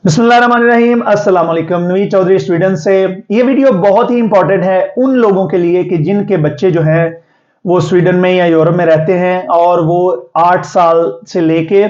बिस्मिल्लाहिर्रहमानिर्रहीम। अस्सलाम वालेकुम। नवीद चौधरी स्वीडन से। ये वीडियो बहुत ही इंपॉर्टेंट है उन लोगों के लिए कि जिनके बच्चे जो हैं वो स्वीडन में या यूरोप में रहते हैं और वो 8 साल से लेके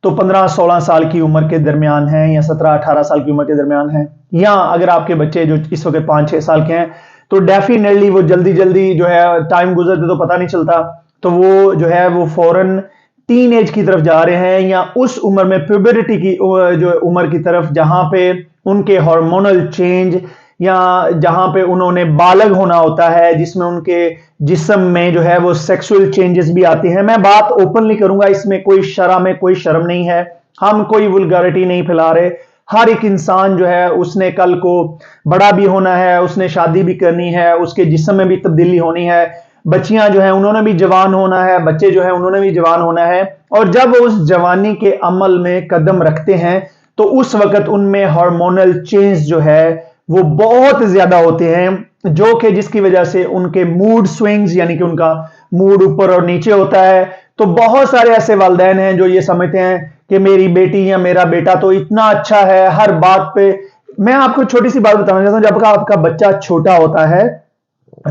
तो 15-16 साल की उम्र के दरमियान हैं या 17-18 साल की उम्र के दरमियान हैं। या अगर आपके बच्चे जो इस वक्त 5-6 साल के हैं तो डेफिनेटली वो जल्दी जल्दी जो है टाइम गुजरते तो पता नहीं चलता, तो वो जो है वो फौरन टीन एज की तरफ जा रहे हैं या उस उम्र में प्यूबरिटी की जो उम्र की तरफ, जहां पे उनके हार्मोनल चेंज या जहां पे उन्होंने बालग होना होता है, जिसमें उनके जिस्म में जो है वो सेक्सुअल चेंजेस भी आते हैं। मैं बात ओपनली करूंगा, इसमें कोई शर्म नहीं है, हम कोई वल्गैरिटी नहीं फैला रहे। हर एक इंसान जो है उसने कल को बड़ा भी होना है, उसने शादी भी करनी है, उसके जिस्म में भी तब्दीली होनी है, बच्चियां जो हैं उन्होंने भी जवान होना है, बच्चे जो हैं उन्होंने भी जवान होना है। और जब वो उस जवानी के अमल में कदम रखते हैं तो उस वक्त उनमें हार्मोनल चेंज जो है वो बहुत ज्यादा होते हैं, जो कि जिसकी वजह से उनके मूड स्विंग्स यानी कि उनका मूड ऊपर और नीचे होता है। तो बहुत सारे ऐसे वालिदैन हैं जो ये समझते हैं कि मेरी बेटी या मेरा बेटा तो इतना अच्छा है हर बात पे। मैं आपको छोटी सी बात बताना चाहता हूं, जब आपका बच्चा छोटा होता है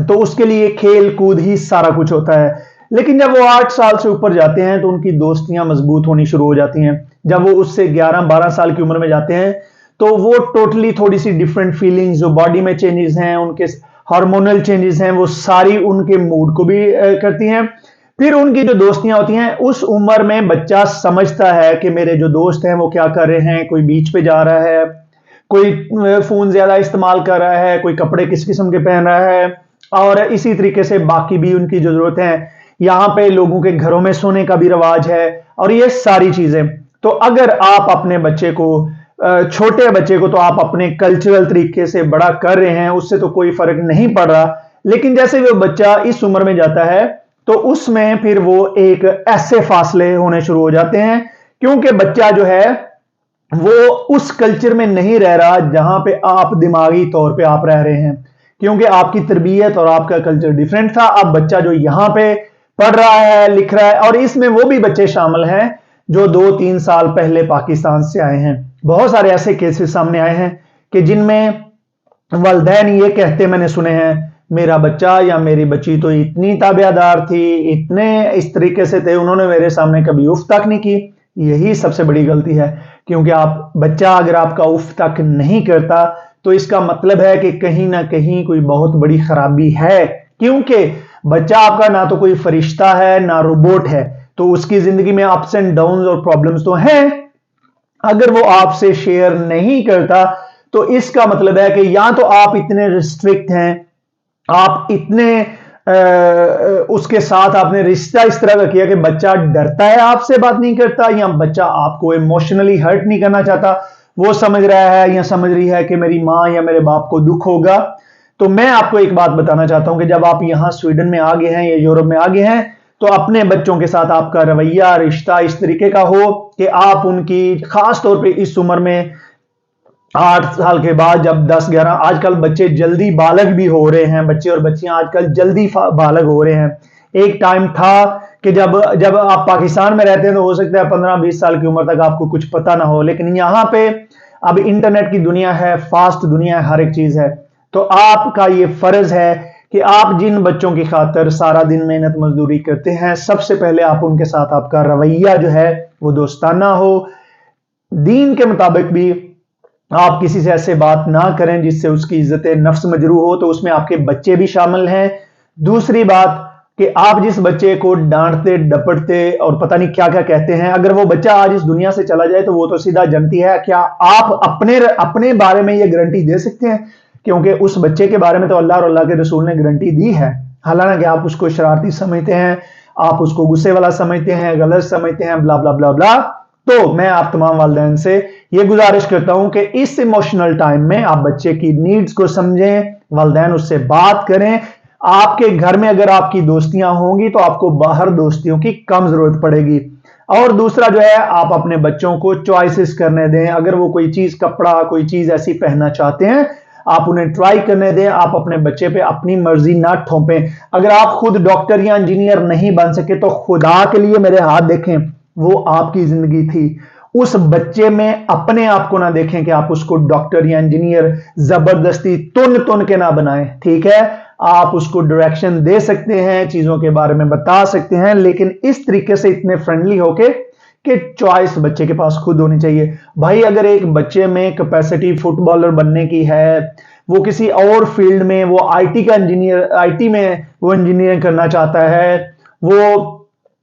तो उसके लिए खेल कूद ही सारा कुछ होता है, लेकिन जब वो 8 साल से ऊपर जाते हैं तो उनकी दोस्तियां मजबूत होनी शुरू हो जाती हैं। जब वो उससे 11-12 साल की उम्र में जाते हैं तो वो टोटली थोड़ी सी डिफरेंट फीलिंग्स, जो बॉडी में चेंजेस हैं, उनके हार्मोनल चेंजेस हैं, वो सारी उनके मूड को भी करती हैं। फिर उनकी जो दोस्तियां होती हैं, उस उम्र में बच्चा समझता है कि मेरे जो दोस्त हैं वो क्या कर रहे हैं, कोई बीच पे जा रहा है, कोई फोन ज्यादा इस्तेमाल कर रहा है, कोई कपड़े किस किस्म के पहन रहा है, और इसी तरीके से बाकी भी उनकी जो जरूरत है। यहां पे लोगों के घरों में सोने का भी रिवाज है और ये सारी चीजें। तो अगर आप अपने बच्चे को, छोटे बच्चे को तो आप अपने कल्चरल तरीके से बड़ा कर रहे हैं, उससे तो कोई फर्क नहीं पड़ रहा, लेकिन जैसे वो बच्चा इस उम्र में जाता है तो उसमें फिर वो एक ऐसे फासले होने शुरू हो जाते हैं, क्योंकि बच्चा जो है वो उस कल्चर में नहीं रह रहा जहां पे आप दिमागी तौर पे आप रह रहे हैं, क्योंकि आपकी तरबियत और आपका कल्चर डिफरेंट था। अब बच्चा जो यहां पे पढ़ रहा है, लिख रहा है, और इसमें वो भी बच्चे शामिल हैं जो 2-3 साल पहले पाकिस्तान से आए हैं। बहुत सारे ऐसे केसेस सामने आए हैं कि जिनमें वालिदैन ये कहते मैंने सुने हैं, मेरा बच्चा या मेरी बच्ची तो इतनी ताबेदार थी, इतने इस तरीके से थे, उन्होंने मेरे सामने कभी उफ तक नहीं की। यही सबसे बड़ी गलती है, क्योंकि आप बच्चा अगर आपका उफ तक नहीं करता तो इसका मतलब है कि कहीं ना कहीं कोई बहुत बड़ी खराबी है, क्योंकि बच्चा आपका ना तो कोई फरिश्ता है ना रोबोट है, तो उसकी जिंदगी में अप्स एंड डाउन्स और प्रॉब्लम्स तो हैं। अगर वो आपसे शेयर नहीं करता तो इसका मतलब है कि या तो आप इतने रिस्ट्रिक्ट हैं, आप इतने उसके साथ आपने रिश्ता इस तरह का किया कि बच्चा डरता है, आपसे बात नहीं करता, या बच्चा आपको इमोशनली हर्ट नहीं करना चाहता, वो समझ रहा है या समझ रही है कि मेरी माँ या मेरे बाप को दुख होगा। तो मैं आपको एक बात बताना चाहता हूं कि जब आप यहां स्वीडन में आ गए हैं या यूरोप में आ गए हैं तो अपने बच्चों के साथ आपका रवैया, रिश्ता इस तरीके का हो कि आप उनकी, खास तौर पे इस उम्र में 8 साल के बाद, जब 10-11, आजकल बच्चे जल्दी बालग भी हो रहे हैं, बच्चे और बच्चियां आजकल जल्दी बालग हो रहे हैं। एक टाइम था कि जब जब आप पाकिस्तान में रहते हैं तो हो सकता है 15-20 साल की उम्र तक आपको कुछ पता ना हो, लेकिन यहां पे अब इंटरनेट की दुनिया है, फास्ट दुनिया है, हर एक चीज है। तो आपका ये फर्ज है कि आप जिन बच्चों की खातिर सारा दिन मेहनत मजदूरी करते हैं, सबसे पहले आप उनके साथ आपका रवैया जो है वो दोस्ताना हो। दीन के मुताबिक भी आप किसी से ऐसे बात ना करें जिससे उसकी इज्जत नफ्स मजरू हो, तो उसमें आपके बच्चे भी शामिल हैं। दूसरी बात कि आप जिस बच्चे को डांटते डपटते और पता नहीं क्या क्या कहते हैं, अगर वो बच्चा आज इस दुनिया से चला जाए तो वो तो सीधा जनती है। क्या आप अपने बारे में ये गारंटी दे सकते हैं? क्योंकि उस बच्चे के बारे में तो अल्लाह और अल्लाह के रसूल ने गारंटी दी है। हालांकि आप उसको शरारती समझते हैं, आप उसको गुस्से वाला समझते हैं, गलत समझते हैं, ब्ला ब्ला ब्ला ब्ला। तो मैं आप तमाम वालिदैन से ये गुजारिश करता हूं कि इस इमोशनल टाइम में आप बच्चे की नीड्स को समझें, वालिदैन उससे बात करें। आपके घर में अगर आपकी दोस्तियां होंगी तो आपको बाहर दोस्तियों की कम जरूरत पड़ेगी। और दूसरा जो है, आप अपने बच्चों को चॉइसेस करने दें। अगर वो कोई चीज, कपड़ा, कोई चीज ऐसी पहनना चाहते हैं, आप उन्हें ट्राई करने दें। आप अपने बच्चे पे अपनी मर्जी ना थोपें। अगर आप खुद डॉक्टर या इंजीनियर नहीं बन सके तो खुदा के लिए मेरे हाथ देखें, वो आपकी जिंदगी थी, उस बच्चे में अपने आप को ना देखें कि आप उसको डॉक्टर या इंजीनियर जबरदस्ती तुन के ना बनाएं। ठीक है, आप उसको डायरेक्शन दे सकते हैं, चीजों के बारे में बता सकते हैं, लेकिन इस तरीके से इतने फ्रेंडली होके कि चॉइस बच्चे के पास खुद होनी चाहिए। भाई अगर एक बच्चे में कैपेसिटी फुटबॉलर बनने की है, वो किसी और फील्ड में, वो आईटी का इंजीनियर, आईटी में वो इंजीनियरिंग करना चाहता है, वो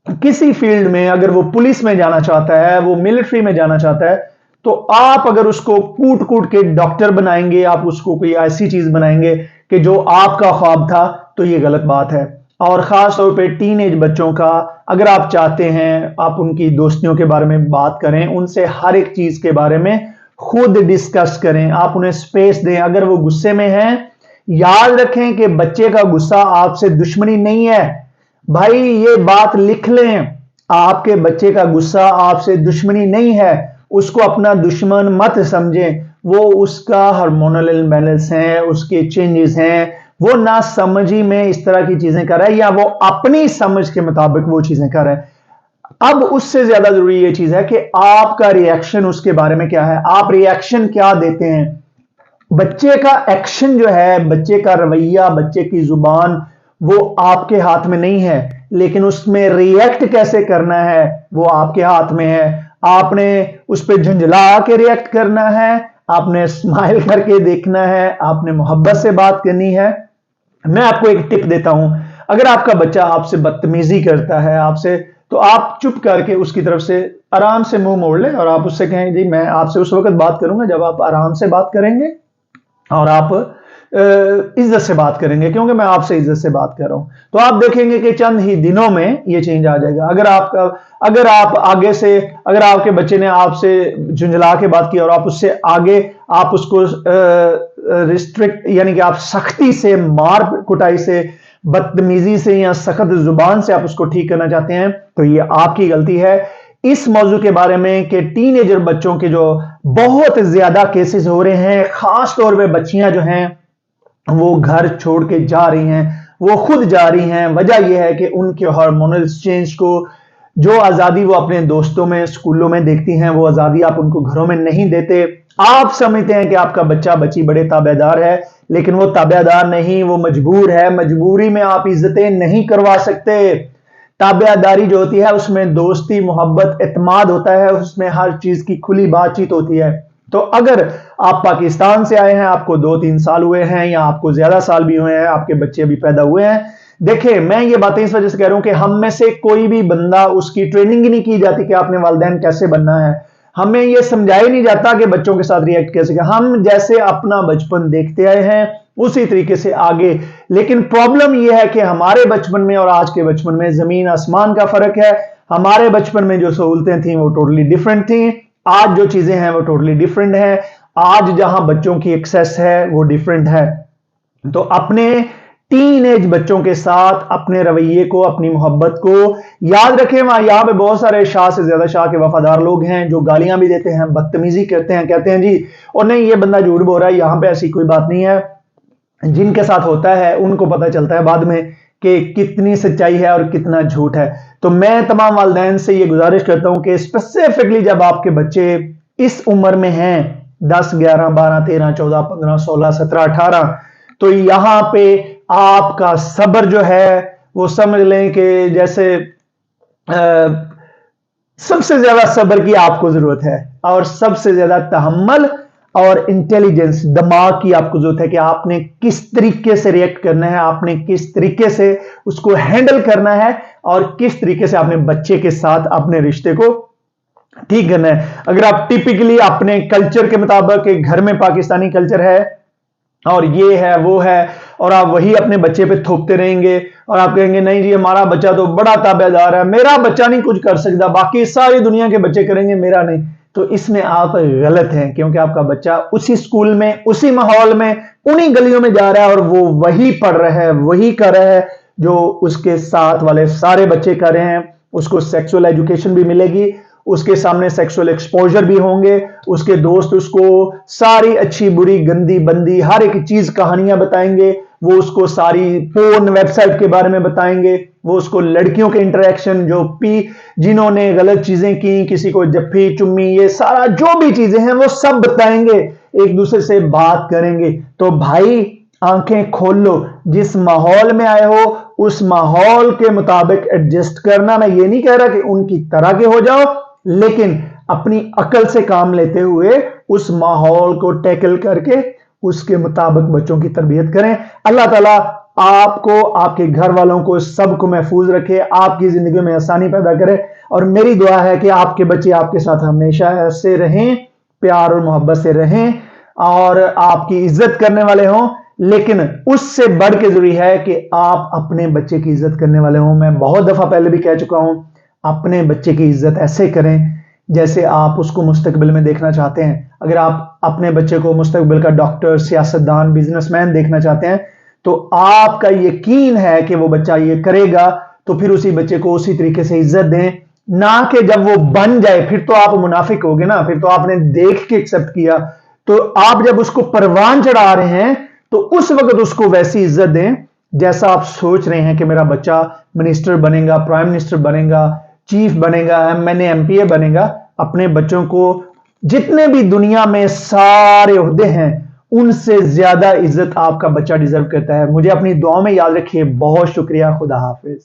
किसी फील्ड में, अगर वो पुलिस में जाना चाहता है, वो मिलिट्री में जाना चाहता है, तो आप अगर उसको कूट कूट के डॉक्टर बनाएंगे, आप उसको कोई ऐसी चीज बनाएंगे कि जो आपका ख्वाब था, तो ये गलत बात है। और खास तौर पे टीनेज बच्चों का अगर आप चाहते हैं, आप उनकी दोस्तियों के बारे में बात करें, उनसे हर एक चीज के बारे में खुद डिस्कस करें, आप उन्हें स्पेस दें। अगर वो गुस्से में हैं, याद रखें कि बच्चे का गुस्सा आपसे दुश्मनी नहीं है। भाई ये बात लिख लें, आपके बच्चे का गुस्सा आपसे दुश्मनी नहीं है, उसको अपना दुश्मन मत समझें। वो उसका हार्मोनल इम्बैलेंस है, उसके चेंजेस हैं, वो ना समझी में इस तरह की चीजें कर रहा है, या वो अपनी समझ के मुताबिक वो चीजें कर रहा है। अब उससे ज्यादा जरूरी ये चीज है कि आपका रिएक्शन उसके बारे में क्या है, आप रिएक्शन क्या देते हैं। बच्चे का एक्शन जो है, बच्चे का रवैया, बच्चे की जुबान, वो आपके हाथ में नहीं है, लेकिन उसमें रिएक्ट कैसे करना है वो आपके हाथ में है। आपने उस पर झुंझला के रिएक्ट करना है, आपने स्माइल करके देखना है, आपने मोहब्बत से बात करनी है। मैं आपको एक टिप देता हूं, अगर आपका बच्चा आपसे बदतमीजी करता है आपसे, तो आप चुप करके उसकी तरफ से आराम से मुंह मोड़ लें और आप उससे कहें जी मैं आपसे उस वक्त बात करूंगा जब आप आराम से बात करेंगे और आप इज्जत से बात करेंगे, क्योंकि मैं आपसे इज्जत से बात कर रहा हूं। तो आप देखेंगे कि चंद ही दिनों में ये चेंज आ जाएगा। अगर आप आगे से, अगर आपके बच्चे ने आपसे झुंझला के बात की और आप उससे आगे आप उसको रिस्ट्रिक्ट, यानी कि आप सख्ती से, मार कुटाई से, बदतमीजी से या सख्त जुबान से आप उसको ठीक करना चाहते हैं, तो ये आपकी गलती है। इस मौजू के बारे में कि टीनेजर बच्चों के जो बहुत ज्यादा केसेस हो रहे हैं, खास तौर पे बच्चियां जो हैं वो घर छोड़ के जा रही हैं, वो खुद जा रही हैं। वजह यह है कि उनके हार्मोनल चेंज को, जो आजादी वो अपने दोस्तों में, स्कूलों में देखती हैं, वो आजादी आप उनको घरों में नहीं देते। आप समझते हैं कि आपका बच्चा बच्ची बड़े ताबेदार है, लेकिन वो ताबेदार नहीं, वो मजबूर है। मजबूरी में आप इज्जतें नहीं करवा सकते। ताबेदारी जो होती है उसमें दोस्ती, मोहब्बत, एतमाद होता है, उसमें हर चीज की खुली बातचीत होती है। तो अगर आप पाकिस्तान से आए हैं, आपको 2-3 साल हुए हैं या आपको ज्यादा साल भी हुए हैं, आपके बच्चे अभी पैदा हुए हैं, देखिए मैं ये बातें इस वजह से कह रहा हूं कि हम में से कोई भी बंदा, उसकी ट्रेनिंग ही नहीं की जाती कि आपने वालिदैन कैसे बनना है। हमें यह समझाया नहीं जाता कि बच्चों के साथ रिएक्ट कैसे करें। हम जैसे अपना बचपन देखते आए हैं उसी तरीके से आगे। लेकिन प्रॉब्लम यह है कि हमारे बचपन में और आज के बचपन में जमीन आसमान का फर्क है। हमारे बचपन में जो सहूलतें थी वो टोटली डिफरेंट थी, आज जो चीजें हैं वो टोटली डिफरेंट है। आज जहां बच्चों की एक्सेस है वो डिफरेंट है। तो अपने टीनेज बच्चों के साथ अपने रवैये को, अपनी मोहब्बत को याद रखें। वहां यहां पे बहुत सारे शाह से ज्यादा शाह के वफादार लोग हैं जो गालियां भी देते हैं, बदतमीजी करते हैं, कहते हैं जी और नहीं ये बंदा झूठ बोल रहा है। यहां पे ऐसी कोई बात नहीं है। जिनके साथ होता है उनको पता चलता है बाद में कि कितनी सच्चाई है और कितना झूठ है। तो मैं तमाम वालिदैन से ये गुजारिश करता हूं कि स्पेसिफिकली जब आपके बच्चे इस उम्र में हैं 10, 11, 12, 13, 14, 15, 16, 17, 18, तो यहां पे आपका सब्र जो है वो समझ लें कि जैसे सबसे ज्यादा सब्र की आपको जरूरत है और सबसे ज्यादा तहम्मुल और इंटेलिजेंस, दिमाग की आपको जरूरत है कि आपने किस तरीके से रिएक्ट करना है, आपने किस तरीके से उसको हैंडल करना है और किस तरीके से आपने बच्चे के साथ अपने रिश्ते को ठीक करना है। अगर आप टिपिकली अपने कल्चर के मुताबिक, घर में पाकिस्तानी कल्चर है और ये है वो है, और आप वही अपने बच्चे पे थोपते रहेंगे और आप कहेंगे नहीं जी हमारा बच्चा तो बड़ा ताबेदार है, मेरा बच्चा नहीं कुछ कर सकता, बाकी सारी दुनिया के बच्चे करेंगे, मेरा नहीं, तो इसमें आप गलत हैं। क्योंकि आपका बच्चा उसी स्कूल में, उसी माहौल में, उन्हीं गलियों में जा रहा है और वो वही पढ़ रहा है, वही कर रहा है जो उसके साथ वाले सारे बच्चे कर रहे हैं। उसको सेक्सुअल एजुकेशन भी मिलेगी, उसके सामने सेक्सुअल एक्सपोजर भी होंगे, उसके दोस्त उसको सारी अच्छी बुरी गंदी बंदी हर एक चीज कहानियां बताएंगे, वो उसको सारी फोन वेबसाइट के बारे में बताएंगे, वो उसको लड़कियों के इंटरेक्शन जिन्होंने गलत चीजें की, किसी को जफ्फी चुम्मी, ये सारा जो भी चीजें हैं वो सब बताएंगे, एक दूसरे से बात करेंगे। तो भाई आंखें खोल लो, जिस माहौल में आए हो उस माहौल के मुताबिक एडजस्ट करना। मैं ये नहीं कह रहा कि उनकी तरह के हो जाओ, लेकिन अपनी अकल से काम लेते हुए उस माहौल को टैकल करके उसके मुताबिक बच्चों की तरबियत करें। अल्लाह ताला आपको, आपके घर वालों को, सबको महफूज रखे, आपकी जिंदगी में आसानी पैदा करे। और मेरी दुआ है कि आपके बच्चे आपके साथ हमेशा ऐसे रहें, प्यार और मोहब्बत से रहें और आपकी इज्जत करने वाले हों। लेकिन उससे बढ़ के जरूरी है कि आप अपने बच्चे की इज्जत करने वाले हों। मैं बहुत दफा पहले भी कह चुका हूं, अपने बच्चे की इज्जत ऐसे करें जैसे आप उसको मुस्तकबिल में देखना चाहते हैं। अगर आप अपने बच्चे को मुस्तकबिल का डॉक्टर, सियासतदान, बिजनेसमैन देखना चाहते हैं, तो आपका यकीन है कि वो बच्चा ये करेगा, तो फिर उसी बच्चे को उसी तरीके से इज्जत दें, ना कि जब वो बन जाए फिर तो आप मुनाफिक होगे ना, फिर तो आपने देख के एक्सेप्ट किया। तो आप जब उसको परवान चढ़ा रहे हैं तो उस वक्त उसको वैसी इज्जत दें जैसा आप सोच रहे हैं कि मेरा बच्चा मिनिस्टर बनेगा, प्राइम मिनिस्टर बनेगा, चीफ बनेगा, एमएनए, एमपीए बनेगा। अपने बच्चों को जितने भी दुनिया में सारे ओहदे हैं उनसे ज्यादा इज्जत आपका बच्चा डिजर्व करता है। मुझे अपनी दुआ में याद रखिए। बहुत शुक्रिया। खुदा हाफिज।